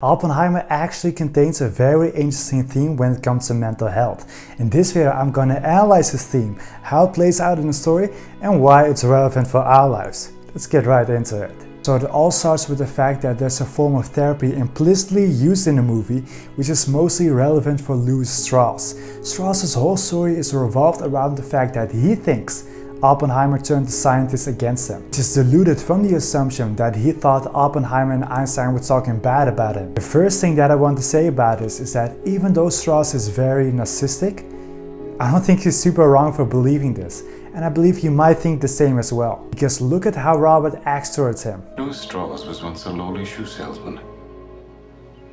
Oppenheimer actually contains a very interesting theme when it comes to mental health. In this video I'm gonna analyze this theme, how it plays out in the story and why it's relevant for our lives. Let's get right into it. So it all starts with the fact that there's a form of therapy implicitly used in the movie, which is mostly relevant for Louis Strauss. Strauss's whole story is revolved around the fact that he thinks Oppenheimer turned the scientists against him, which is diluted from the assumption that he thought Oppenheimer and Einstein were talking bad about him. The first thing that I want to say about this is that even though Strauss is very narcissistic, I don't think he's super wrong for believing this, and I believe you might think the same as well, because look at how Robert acts towards him. Louis Strauss was once a lowly shoe salesman.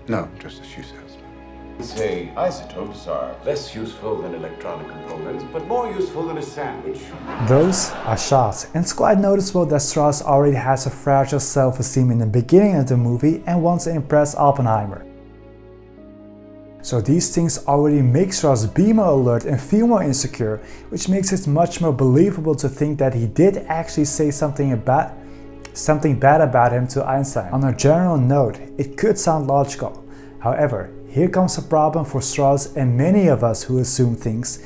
No, just a shoe salesman. Say, isotopes are less useful than electronic components, but more useful than a sandwich. Those are shots, and it's quite noticeable that Strauss already has a fragile self-esteem in the beginning of the movie and wants to impress Oppenheimer. So these things already make Strauss be more alert and feel more insecure, which makes it much more believable to think that he did actually say something bad about him to Einstein. On a general note, it could sound logical. However, here comes a problem for Strauss and many of us who assume things.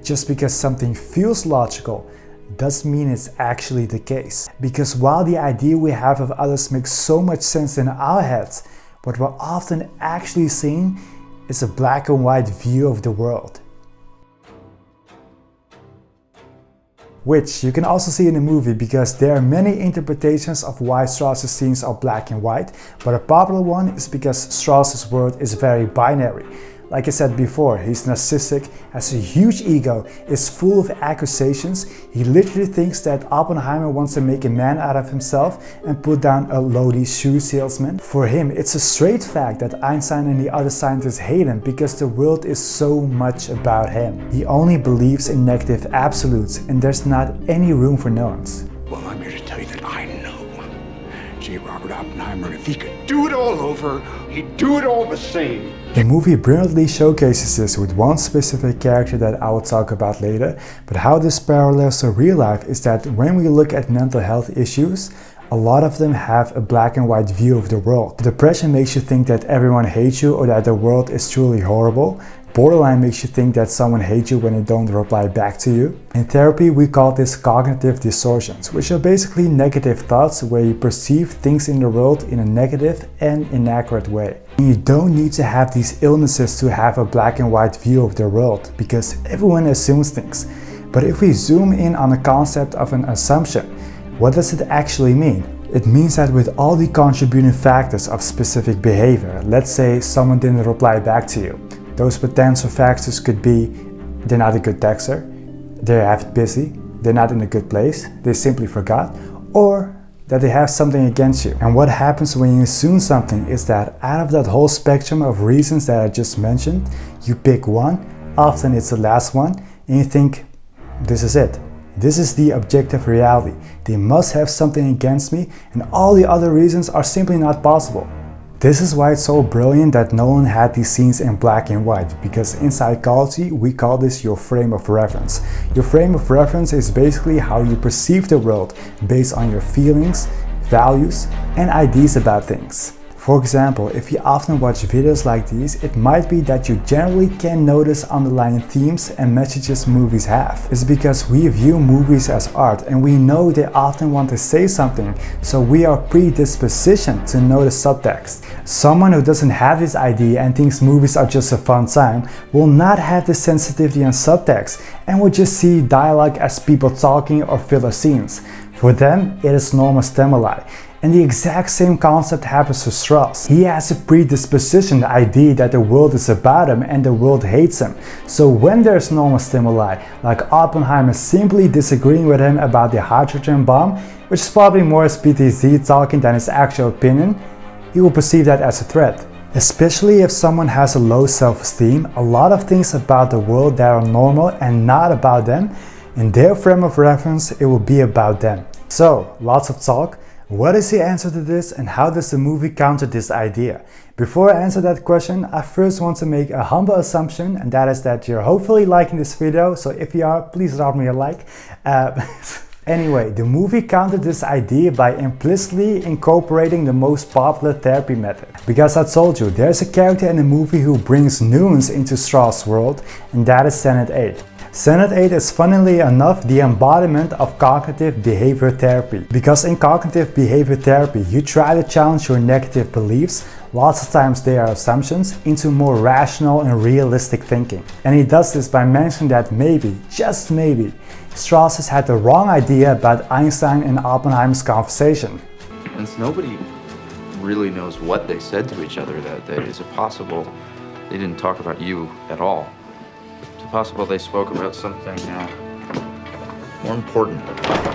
Just because something feels logical doesn't mean it's actually the case. Because while the idea we have of others makes so much sense in our heads, what we're often actually seeing is a black and white view of the world. Which you can also see in the movie, because there are many interpretations of why Strauss's scenes are black and white, but a popular one is because Strauss's world is very binary. Like I said before, he's narcissistic, has a huge ego, is full of accusations. He literally thinks that Oppenheimer wants to make a man out of himself and put down a lowly shoe salesman. For him, it's a straight fact that Einstein and the other scientists hate him because the world is so much about him. He only believes in negative absolutes, and there's not any room for nuance. Well, I'm here to tell you that I know J. Robert Oppenheimer, and if he could do it all over, he'd do it all the same. The movie brilliantly showcases this with one specific character that I will talk about later, but how this parallels to real life is that when we look at mental health issues, a lot of them have a black and white view of the world. Depression makes you think that everyone hates you or that the world is truly horrible. Borderline makes you think that someone hates you when they don't reply back to you. In therapy, we call this cognitive distortions, which are basically negative thoughts where you perceive things in the world in a negative and inaccurate way. And you don't need to have these illnesses to have a black and white view of the world, because everyone assumes things. But if we zoom in on the concept of an assumption, what does it actually mean? It means that with all the contributing factors of specific behavior, let's say someone didn't reply back to you, those potential factors could be they're not a good texter, they're half busy, they're not in a good place, they simply forgot, or that they have something against you. And what happens when you assume something is that out of that whole spectrum of reasons that I just mentioned, you pick one, often it's the last one, and you think, this is it. This is the objective reality. They must have something against me, and all the other reasons are simply not possible. This is why it's so brilliant that Nolan had these scenes in black and white, because in psychology we call this your frame of reference. Your frame of reference is basically how you perceive the world based on your feelings, values, and ideas about things. For example, if you often watch videos like these, it might be that you generally can notice underlying themes and messages movies have. It's because we view movies as art and we know they often want to say something, so we are predispositioned to notice subtext. Someone who doesn't have this idea and thinks movies are just a fun time will not have the sensitivity on subtext and will just see dialogue as people talking or filler scenes. For them, it is normal stimuli. And the exact same concept happens to Strauss. He has a predispositioned idea that the world is about him and the world hates him. So when there's normal stimuli, like Oppenheimer simply disagreeing with him about the hydrogen bomb, which is probably more his PTSD talking than his actual opinion, he will perceive that as a threat. Especially if someone has a low self-esteem, a lot of things about the world that are normal and not about them, in their frame of reference, it will be about them. So, lots of talk. What is the answer to this, and how does the movie counter this idea? Before I answer that question, I first want to make a humble assumption, and that is that you're hopefully liking this video. So if you are, please drop me a like. Anyway, the movie countered this idea by implicitly incorporating the most popular therapy method. Because I told you, there's a character in the movie who brings nuance into Strauss' world, and that is Senate Aide. Senate Aide is funnily enough the embodiment of cognitive behavior therapy. Because in cognitive behavior therapy, you try to challenge your negative beliefs, lots of times they are assumptions, into more rational and realistic thinking. And he does this by mentioning that maybe, just maybe, Strauss has had the wrong idea about Einstein and Oppenheimer's conversation. Since nobody really knows what they said to each other that day, is it possible they didn't talk about you at all? Is it possible they spoke about something more important?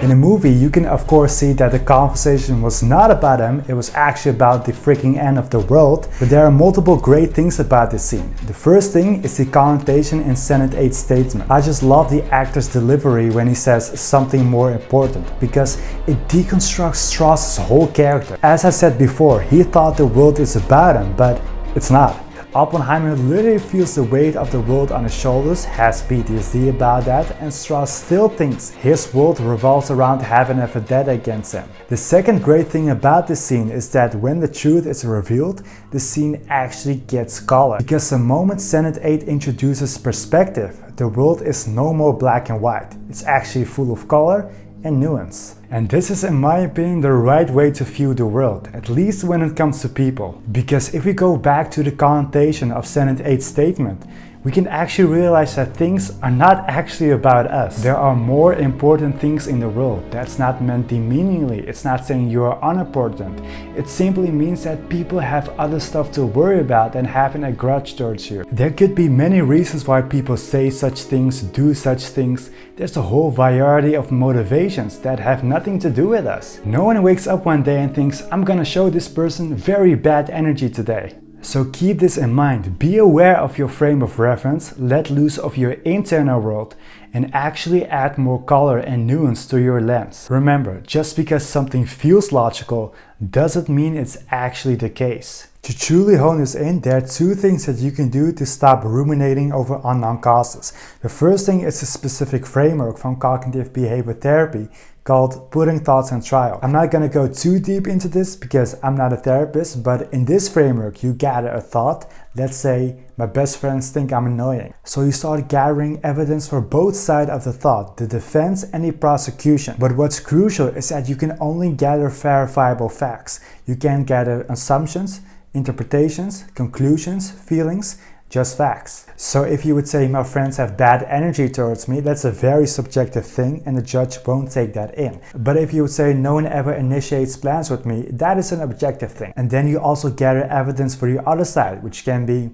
In the movie, you can of course see that the conversation was not about him, it was actually about the freaking end of the world, but there are multiple great things about this scene. The first thing is the connotation in Senate Aide's statement. I just love the actor's delivery when he says something more important, because it deconstructs Strauss' whole character. As I said before, he thought the world is about him, but it's not. Oppenheimer literally feels the weight of the world on his shoulders, has PTSD about that, and Strauss still thinks his world revolves around having a vendetta against him. The second great thing about this scene is that when the truth is revealed, the scene actually gets color. Because the moment Senate Aide introduces perspective, the world is no more black and white. It's actually full of color and nuance. And this is, in my opinion, the right way to view the world, at least when it comes to people. Because if we go back to the connotation of Senate Aide's statement, we can actually realize that things are not actually about us. There are more important things in the world. That's not meant demeaningly. It's not saying you are unimportant. It simply means that people have other stuff to worry about than having a grudge towards you. There could be many reasons why people say such things, do such things. There's a whole variety of motivations that have nothing to do with us. No one wakes up one day and thinks, I'm gonna show this person very bad energy today. So keep this in mind, be aware of your frame of reference, let loose of your internal world, and actually add more color and nuance to your lens. Remember, just because something feels logical doesn't mean it's actually the case. To truly hone this in, there are two things that you can do to stop ruminating over unknown causes. The first thing is a specific framework from cognitive behavior therapy called putting thoughts on trial. I'm not gonna go too deep into this because I'm not a therapist, but in this framework you gather a thought. Let's say my best friends think I'm annoying. So you start gathering evidence for both sides of the thought, the defense and the prosecution. But what's crucial is that you can only gather verifiable facts. You can't gather assumptions, interpretations, conclusions, feelings, just facts. So if you would say my friends have bad energy towards me, that's a very subjective thing and the judge won't take that in. But if you would say no one ever initiates plans with me, that is an objective thing. And then you also gather evidence for the other side, which can be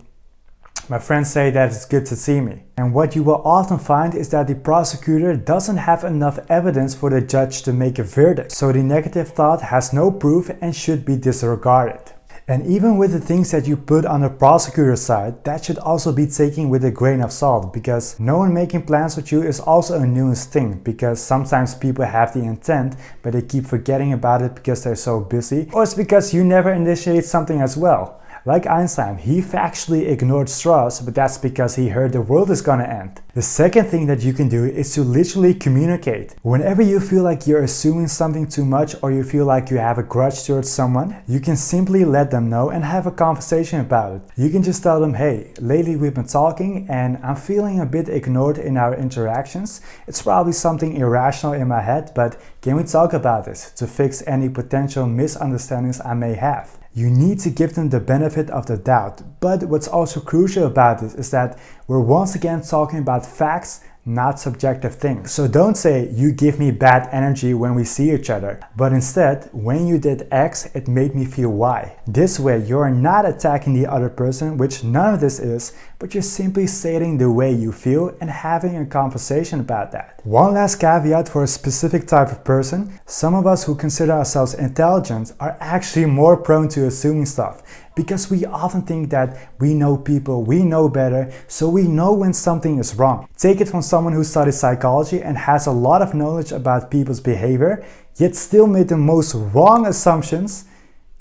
my friends say that it's good to see me. And what you will often find is that the prosecutor doesn't have enough evidence for the judge to make a verdict. So the negative thought has no proof and should be disregarded. And even with the things that you put on the prosecutor's side, that should also be taken with a grain of salt, because no one making plans with you is also a nuanced thing, because sometimes people have the intent but they keep forgetting about it because they're so busy, or it's because you never initiate something as well. Like Einstein, he factually ignored Strauss, but that's because he heard the world is gonna end. The second thing that you can do is to literally communicate. Whenever you feel like you're assuming something too much or you feel like you have a grudge towards someone, you can simply let them know and have a conversation about it. You can just tell them, hey, lately we've been talking and I'm feeling a bit ignored in our interactions. It's probably something irrational in my head, but can we talk about this to fix any potential misunderstandings I may have? You need to give them the benefit of the doubt. But what's also crucial about this is that we're once again talking about facts, not subjective things. So don't say you give me bad energy when we see each other, but instead, when you did X, it made me feel Y. This way, you're not attacking the other person, which none of this is, but you're simply stating the way you feel and having a conversation about that. One last caveat for a specific type of person: some of us who consider ourselves intelligent are actually more prone to assuming stuff, because we often think that we know people, we know better, so we know when something is wrong. Take it from someone who studies psychology and has a lot of knowledge about people's behavior, yet still made the most wrong assumptions.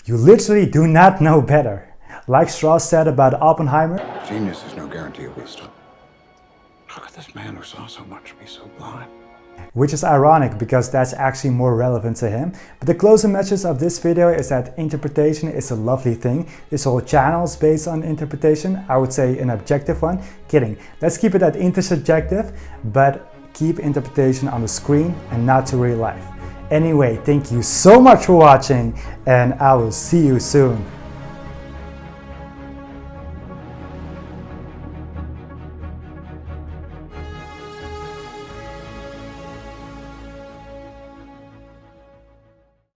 You literally do not know better. Like Strauss said about Oppenheimer, Genius is no guarantee of wisdom. How could this man who saw so much be so blind? Which is ironic because that's actually more relevant to him. But the closing message of this video is that interpretation is a lovely thing. This whole channel is based on interpretation. I would say an objective one. Kidding. Let's keep it at intersubjective, but keep interpretation on the screen and not to real life. Anyway, thank you so much for watching, and I will see you soon.